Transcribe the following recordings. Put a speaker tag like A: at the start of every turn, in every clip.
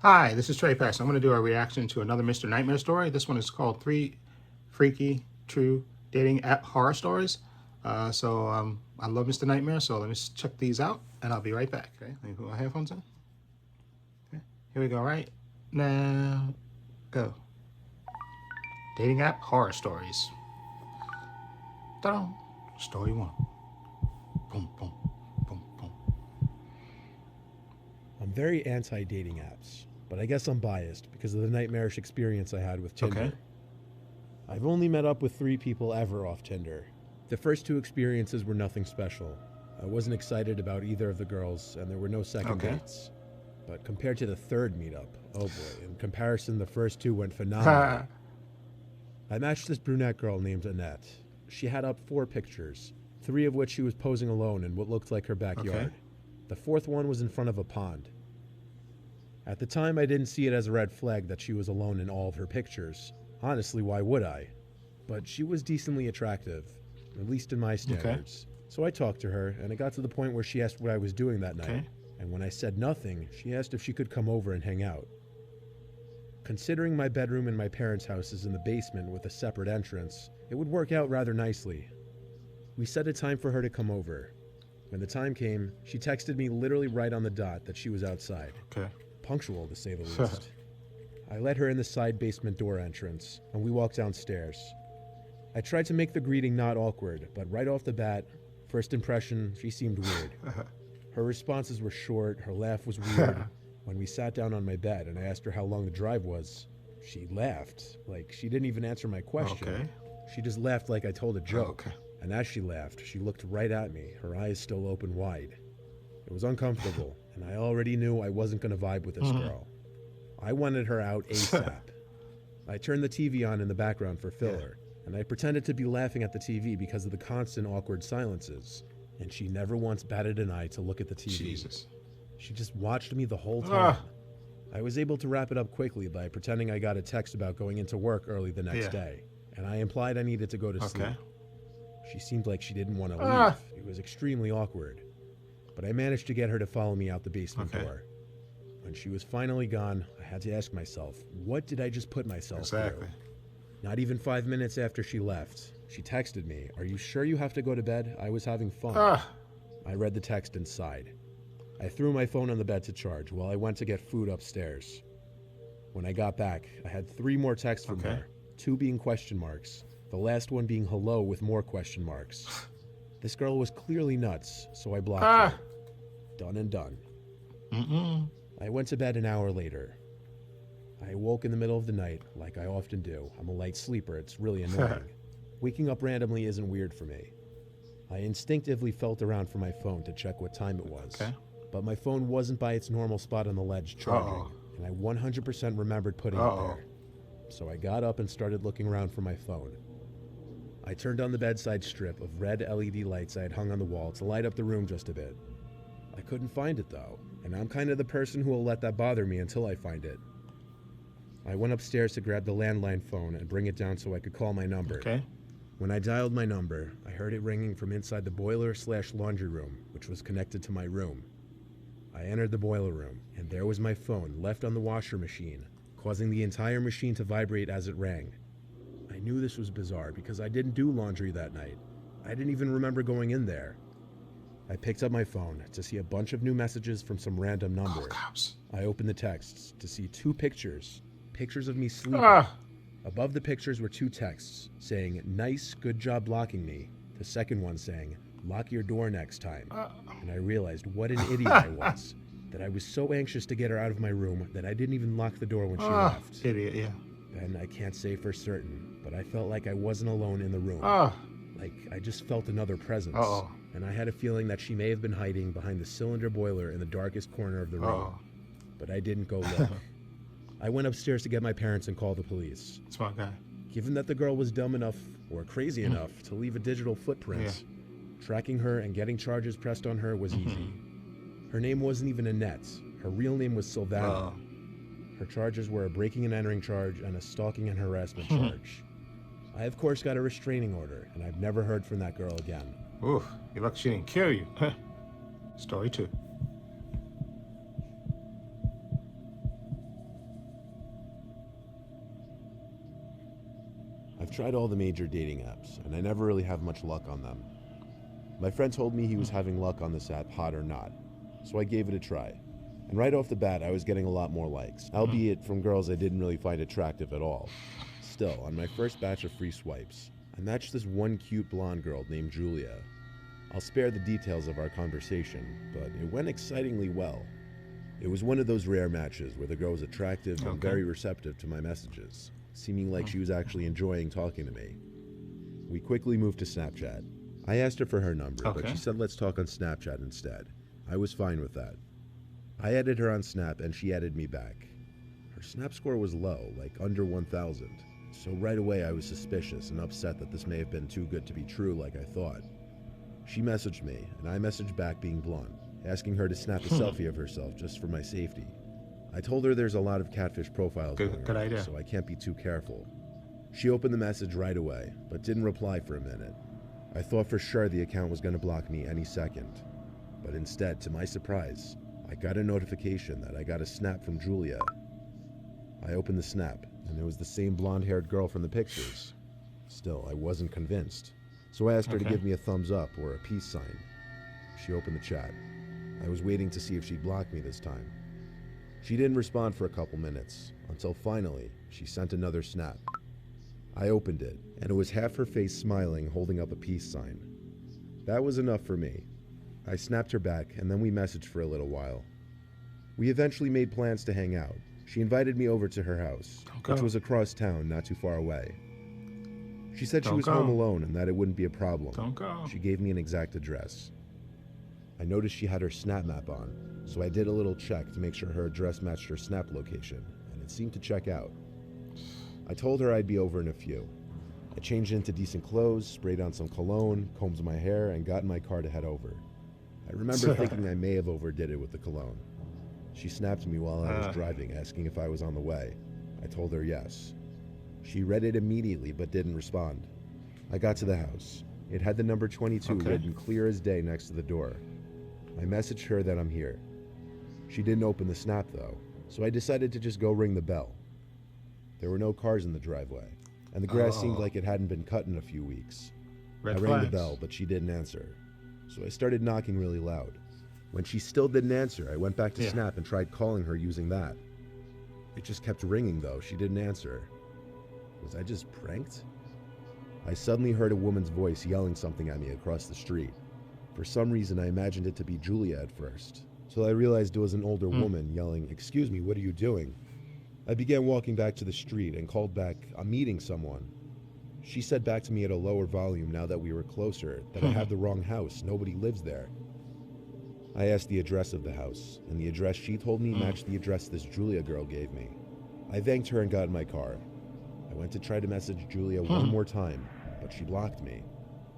A: Hi, this is Trey Pass. I'm going to do a reaction to another Mr. Nightmare story. This one is called 3 Freaky True Dating App Horror Stories. I love Mr. Nightmare, so let me check these out, and I'll be right back. Okay, let me put my headphones in. Okay, here we go, right? Now, go. Dating App Horror Stories. Ta-da! Story 1. Boom, boom, boom, boom.
B: I'm very anti-dating apps, but I guess I'm biased because of the nightmarish experience I had with Tinder.
A: Okay.
B: I've only met up with 3 people ever off Tinder. The first 2 experiences were nothing special. I wasn't excited about either of the girls, and there were no second dates. But compared to the 3rd meetup, oh boy, in comparison, the first 2 went phenomenal. I matched this brunette girl named Annette. She had up 4 pictures, 3 of which she was posing alone in what looked like her backyard.
A: Okay.
B: The 4th one was in front of a pond. At the time, I didn't see it as a red flag that she was alone in all of her pictures. Honestly, why would I? But she was decently attractive, at least in my standards. So I talked to her, and it got to the point where she asked what I was doing that night. And when I said nothing, she asked if she could come over and hang out. Considering my bedroom in my parents' house is in the basement with a separate entrance, it would work out rather nicely. We set a time for her to come over. When the time came, she texted me literally right on the dot that she was outside. Punctual, to say the least. I let her in the side basement door entrance, and we walked downstairs. I tried to make the greeting not awkward, but right off the bat, first impression, she seemed weird. Her responses were short, her laugh was weird. When we sat down on my bed and I asked her how long the drive was, she laughed, like she didn't even answer my question. She just laughed like I told a joke. And as she laughed, she looked right at me, her eyes still open wide. It was uncomfortable, and I already knew I wasn't going to vibe with this girl. I wanted her out ASAP. I turned the TV on in the background for filler, and I pretended to be laughing at the TV because of the constant awkward silences, and she never once batted an eye to look at the TV. She just watched me the whole time. I was able to wrap it up quickly by pretending I got a text about going into work early the next day, and I implied I needed to go to sleep. She seemed like she didn't want to leave. It was extremely awkward. But I managed to get her to follow me out the basement door. When she was finally gone, I had to ask myself, what did I just put myself through? Not even 5 minutes after she left, she texted me, "Are you sure you have to go to bed? I was having fun." I read the text and sighed. I threw my phone on the bed to charge while I went to get food upstairs. When I got back, I had 3 more texts from her, 2 being question marks, the last one being hello with more question marks. This girl was clearly nuts, so I blocked her. Done and done. I went to bed an hour later. I awoke in the middle of the night, like I often do. I'm a light sleeper, it's really annoying. Waking up randomly isn't weird for me. I instinctively felt around for my phone to check what time it was. But my phone wasn't by its normal spot on the ledge charging, and I 100% remembered putting it there. So I got up and started looking around for my phone. I turned on the bedside strip of red LED lights I had hung on the wall to light up the room just a bit. I couldn't find it though, and I'm kind of the person who will let that bother me until I find it. I went upstairs to grab the landline phone and bring it down so I could call my number. When I dialed my number, I heard it ringing from inside the boiler/laundry room, which was connected to my room. I entered the boiler room, and there was my phone left on the washer machine, causing the entire machine to vibrate as it rang. I knew this was bizarre because I didn't do laundry that night. I didn't even remember going in there. I picked up my phone to see a bunch of new messages from some random number. I opened the texts to see 2 pictures of me sleeping. Above the pictures were 2 texts saying, "Nice, good job blocking me." The second one saying, "Lock your door next time." And I realized what an idiot I was, that I was so anxious to get her out of my room that I didn't even lock the door when she left. Then I can't say for certain, but I felt like I wasn't alone in the room. Like I just felt another presence. And I had a feeling that she may have been hiding behind the cylinder boiler in the darkest corner of the room. But I didn't go look. I went upstairs to get my parents and call the police.
A: Smart guy.
B: Given that the girl was dumb enough, or crazy enough, to leave a digital footprint, tracking her and getting charges pressed on her was easy. Her name wasn't even Annette. Her real name was Sylvana. Her charges were a breaking and entering charge and a stalking and harassment charge. I, of course, got a restraining order, and I've never heard from that girl again.
A: Oof, you're lucky she didn't kill you. Story 2.
B: tried all the major dating apps, and I never really have much luck on them. My friend told me he was having luck on this app, Hot or Not, so I gave it a try. And right off the bat, I was getting a lot more likes, albeit from girls I didn't really find attractive at all. Still, on my first batch of free swipes, I matched this one cute blonde girl named Julia. I'll spare the details of our conversation, but it went excitingly well. It was one of those rare matches where the girl was attractive and very receptive to my messages, seeming like she was actually enjoying talking to me. We quickly moved to Snapchat. I asked her for her number, but she said let's talk on Snapchat instead. I was fine with that. I added her on Snap and she added me back. Her Snap score was low, like under 1,000, so right away I was suspicious and upset that this may have been too good to be true like I thought. She messaged me, and I messaged back being blunt, asking her to snap a selfie of herself just for my safety. I told her there's a lot of catfish profiles going on, so I can't be too careful. She opened the message right away, but didn't reply for a minute. I thought for sure the account was going to block me any second, but instead, to my surprise, I got a notification that I got a snap from Julia. I opened the snap, and it was the same blonde-haired girl from the pictures. Still, I wasn't convinced, so I asked her to give me a thumbs up or a peace sign. She opened the chat. I was waiting to see if she'd block me this time. She didn't respond for a couple minutes, until finally, she sent another snap. I opened it, and it was half her face smiling, holding up a peace sign. That was enough for me. I snapped her back, and then we messaged for a little while. We eventually made plans to hang out. She invited me over to her house, which was across town, not too far away. She said she was home alone and that it wouldn't be a problem. She gave me an exact address. I noticed she had her Snap map on, so I did a little check to make sure her address matched her Snap location, and it seemed to check out. I told her I'd be over in a few. I changed into decent clothes, sprayed on some cologne, combed my hair, and got in my car to head over. I remember thinking I may have overdid it with the cologne. She snapped me while I was driving, asking if I was on the way. I told her yes. She read it immediately but didn't respond. I got to the house. It had the number 22 written clear as day next to the door. I messaged her that I'm here. She didn't open the Snap though, so I decided to just go ring the bell. There were no cars in the driveway, and the grass seemed like it hadn't been cut in a few weeks. I rang the bell, but she didn't answer, so I started knocking really loud. When she still didn't answer, I went back to Snap and tried calling her using that. It just kept ringing though, she didn't answer. Was I just pranked? I suddenly heard a woman's voice yelling something at me across the street. For some reason, I imagined it to be Julia at first, till I realized it was an older woman yelling, "Excuse me, what are you doing?" I began walking back to the street and called back, "I'm meeting someone." She said back to me at a lower volume now that we were closer that I have the wrong house, nobody lives there. I asked the address of the house, and the address she told me matched the address this Julia girl gave me. I thanked her and got in my car. I went to try to message Julia one more time, but she blocked me.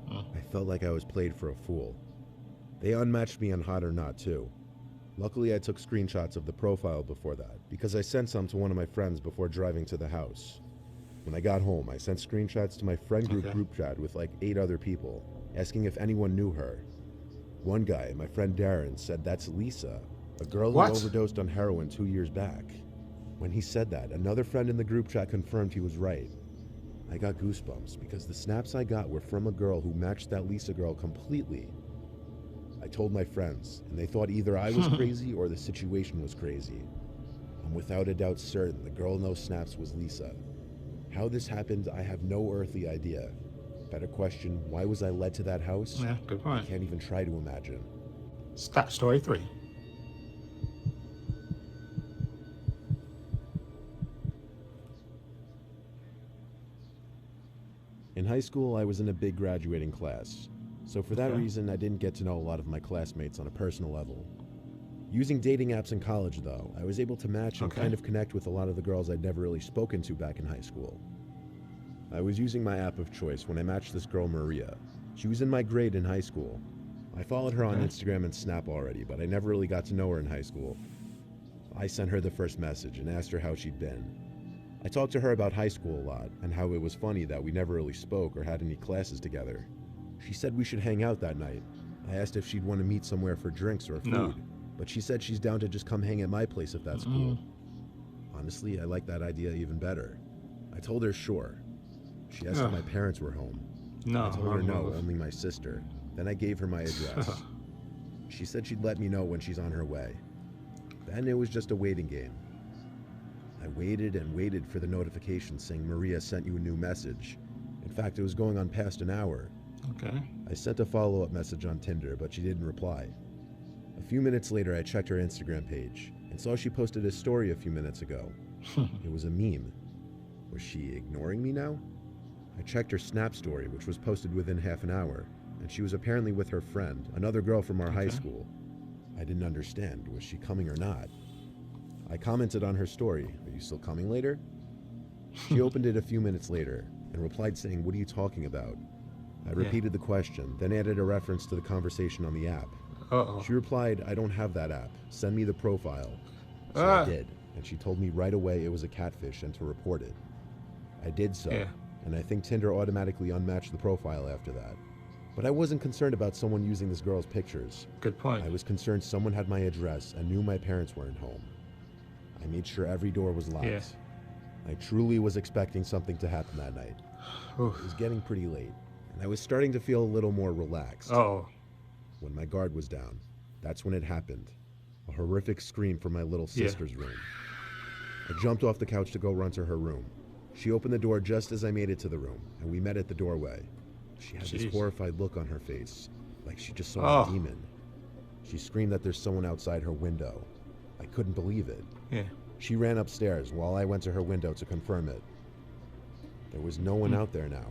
B: I felt like I was played for a fool. They unmatched me on Hot or Not too. Luckily, I took screenshots of the profile before that, because I sent some to one of my friends before driving to the house. When I got home, I sent screenshots to my friend group chat with like 8 other people, asking if anyone knew her. One guy, my friend Darren, said that's Lisa, a girl who overdosed on heroin 2 years back. When he said that, another friend in the group chat confirmed he was right. I got goosebumps because the snaps I got were from a girl who matched that Lisa girl completely. I told my friends, and they thought either I was crazy or the situation was crazy. I'm without a doubt certain the girl in those snaps was Lisa. How this happened, I have no earthly idea. Better question, why was I led to that house?
A: Yeah, good point.
B: I can't even try to imagine.
A: Stop story 3.
B: In high school, I was in a big graduating class, so for that reason, I didn't get to know a lot of my classmates on a personal level. Using dating apps in college, though, I was able to match and kind of connect with a lot of the girls I'd never really spoken to back in high school. I was using my app of choice when I matched this girl, Maria. She was in my grade in high school. I followed her on Instagram and Snap already, but I never really got to know her in high school. I sent her the first message and asked her how she'd been. I talked to her about high school a lot, and how it was funny that we never really spoke or had any classes together. She said we should hang out that night. I asked if she'd want to meet somewhere for drinks or food, but she said she's down to just come hang at my place if that's cool. Honestly, I like that idea even better. I told her sure. She asked if my parents were home.
A: No.
B: I told her no, only my sister. Then I gave her my address. She said she'd let me know when she's on her way. Then it was just a waiting game. I waited and waited for the notification saying Maria sent you a new message. In fact, it was going on past an hour.
A: Okay.
B: I sent a follow-up message on Tinder, but she didn't reply. A few minutes later, I checked her Instagram page and saw she posted a story a few minutes ago. It was a meme. Was she ignoring me now? I checked her Snap story, which was posted within half an hour, and she was apparently with her friend, another girl from our high school. I didn't understand. Was she coming or not? I commented on her story. Are you still coming later? She opened it a few minutes later and replied saying, what are you talking about? I repeated the question, then added a reference to the conversation on the app. She replied, I don't have that app. Send me the profile. So I did, and she told me right away it was a catfish and to report it. I did so, and I think Tinder automatically unmatched the profile after that. But I wasn't concerned about someone using this girl's pictures.
A: Good point.
B: I was concerned someone had my address and knew my parents weren't home. I made sure every door was locked. I truly was expecting something to happen that night. It was getting pretty late, and I was starting to feel a little more relaxed. When my guard was down, that's when it happened. A horrific scream from my little sister's room. I jumped off the couch to go run to her room. She opened the door just as I made it to the room, and we met at the doorway. She had this horrified look on her face, like she just saw a demon. She screamed that there's someone outside her window. I couldn't believe it. She ran upstairs while I went to her window to confirm it. There was no one out there now,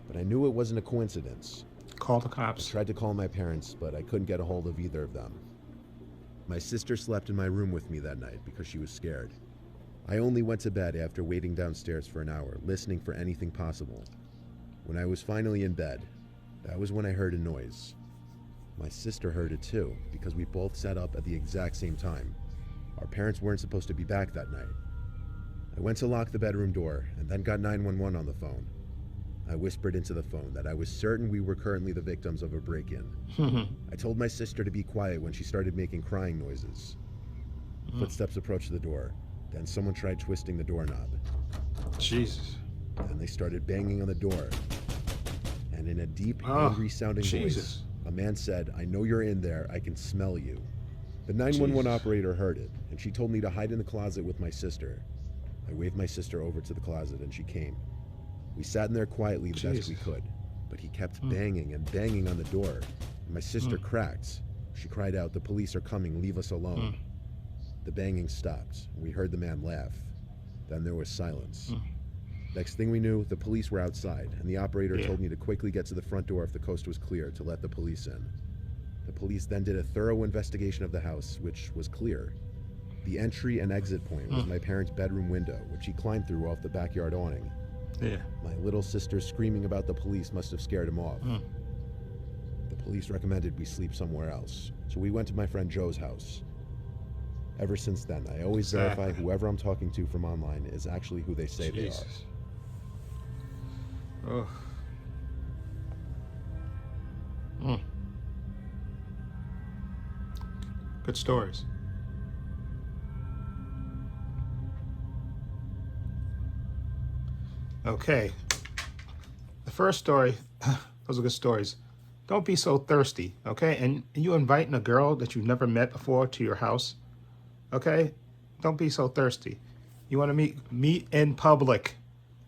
B: but I knew it wasn't a coincidence.
A: Call the cops.
B: I tried to call my parents, but I couldn't get a hold of either of them. My sister slept in my room with me that night because she was scared. I only went to bed after waiting downstairs for an hour, listening for anything possible. When I was finally in bed, that was when I heard a noise. My sister heard it too, because we both sat up at the exact same time. Our parents weren't supposed to be back that night. I went to lock the bedroom door and then got 911 on the phone. I whispered into the phone that I was certain we were currently the victims of a break-in. I told my sister to be quiet when she started making crying noises. Footsteps approached the door. Then someone tried twisting the doorknob.
A: Jesus.
B: Then they started banging on the door. And in a deep, angry-sounding voice, a man said, I know you're in there. I can smell you. The 911 operator heard it, and she told me to hide in the closet with my sister. I waved my sister over to the closet, and she came. We sat in there quietly the best we could, but he kept banging and banging on the door, and my sister cracked. She cried out, the police are coming, leave us alone. The banging stopped, and we heard the man laugh. Then there was silence. Next thing we knew, the police were outside, and the operator told me to quickly get to the front door if the coast was clear to let the police in. The police then did a thorough investigation of the house, which was clear. The entry and exit point was my parents' bedroom window, which he climbed through off the backyard awning. My little sister screaming about the police must have scared him off. The police recommended we sleep somewhere else, so we went to my friend Joe's house. Ever since then, I always verify whoever I'm talking to from online is actually who they say they are.
A: Good stories. Okay. The first story, those are good stories. Don't be so thirsty, okay? And you inviting a girl that you've never met before to your house, okay? Don't be so thirsty. You want to meet in public.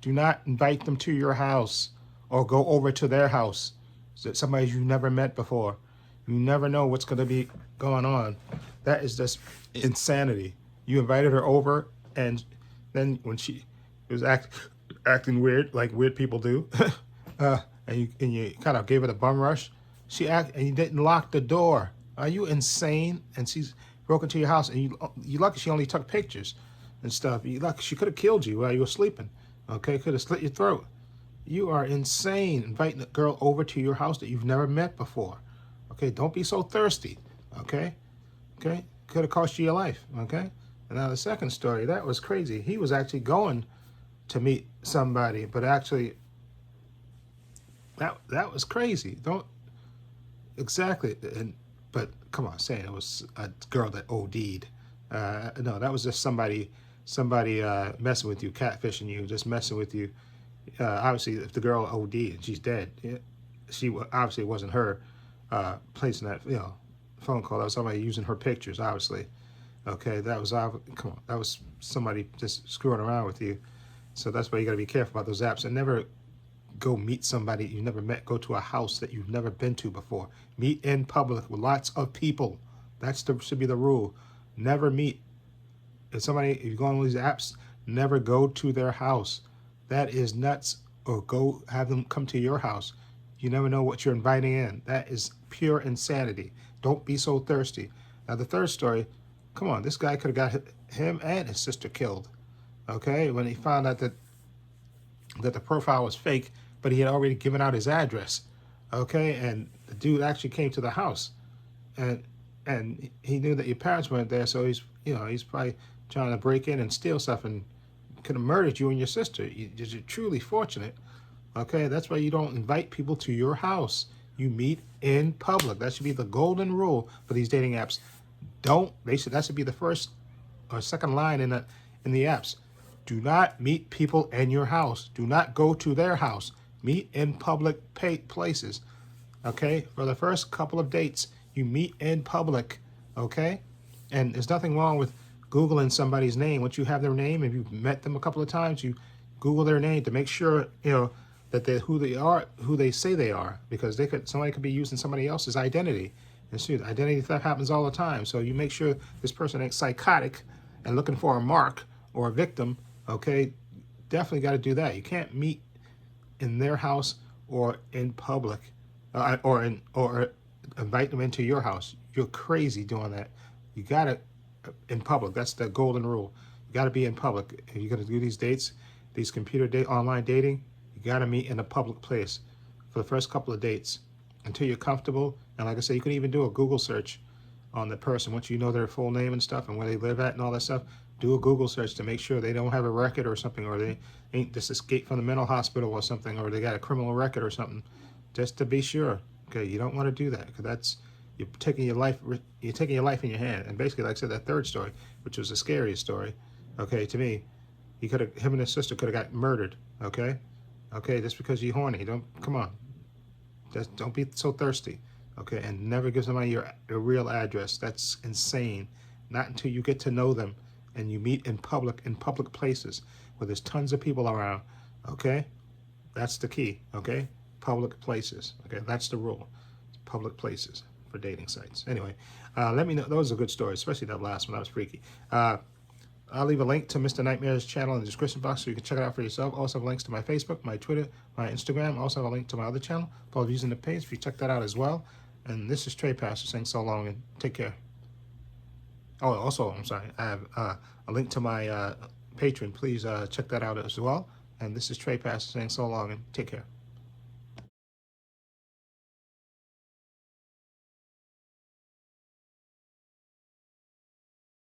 A: Do not invite them to your house or go over to their house. Somebody you never met before. You never know what's going to be going on. That is just insanity. You invited her over, and then when she was acting weird, like weird people do, and you kind of gave it a bum rush, and you didn't lock the door. Are you insane? And she's broke into your house, and you lucky she only took pictures and stuff. You lucky she could have killed you while you were sleeping. Okay, could have slit your throat. You are insane inviting a girl over to your house that you've never met before. Okay, don't be so thirsty. Okay, could have cost you your life. Okay, and now the second story, that was crazy. He was actually going to meet somebody, but actually that was crazy. But come on, saying it was a girl that OD'd. No, that was just somebody messing with you, catfishing you, just messing with you, Obviously, if the girl OD and she's dead, obviously it wasn't her placing that phone call. That was somebody using her pictures. Obviously, okay, come on, that was somebody just screwing around with you. So that's why you got to be careful about those apps and never go meet somebody you never met. Go to a house that you've never been to before. Meet in public with lots of people. Should be the rule. Never meet if you go on these apps, never go to their house. That is nuts. Or go have them come to your house. You never know what you're inviting in. That is pure insanity. Don't be so thirsty. Now the third story, come on, this guy could have got him and his sister killed. Okay, when he found out that the profile was fake, but he had already given out his address. Okay, and the dude actually came to the house, and he knew that your parents weren't there, so he's probably trying to break in and steal stuff, and could have murdered you and your sister. You're truly fortunate. Okay, that's why you don't invite people to your house. You meet in public. That should be the golden rule for these dating apps. That should be the first or second line in the apps. Do not meet people in your house. Do not go to their house. Meet in public places. Okay, for the first couple of dates, you meet in public. Okay, and there's nothing wrong with Googling somebody's name. Once you have their name, if you've met them a couple of times, you Google their name to make sure that they're who they are, who they say they are, because somebody could be using somebody else's identity. And see, identity theft happens all the time. So you make sure this person ain't psychotic and looking for a mark or a victim. Okay, definitely got to do that. You can't meet in their house or in public, or invite them into your house. You're crazy doing that. You got to in public. That's the golden rule. You got to be in public. If you're going to do these dates, these online dating, you got to meet in a public place for the first couple of dates until you're comfortable. And like I said, you can even do a Google search on the person. Once you know their full name and stuff and where they live at and all that stuff, do a Google search to make sure they don't have a record or something, or they ain't just escaped from the mental hospital or something, or they got a criminal record or something, just to be sure. Okay, you don't want to do that, because you're taking your life in your hand. And basically, like I said, that third story, which was the scariest story, okay, to me, him and his sister could have got murdered. Okay, just because you're horny. Come on, just don't be so thirsty. Okay, and never give somebody your real address. That's insane. Not until you get to know them and you meet in public places where there's tons of people around. Okay, that's the key. Okay, public places. Okay, that's the rule. Public places for dating sites. Anyway, let me know. Those are good stories, especially that last one. That was freaky. I'll leave a link to Mr. Nightmare's channel in the description box so you can check it out for yourself. Also have links to my Facebook, my Twitter, my Instagram. Also have a link to my other channel, Paul Views in the Page, if you check that out as well. And this is Trey Pastor saying so long and take care. Oh, also, I'm sorry, I have a link to my Patreon. Please check that out as well. And this is Trey Pastor saying so long and take care.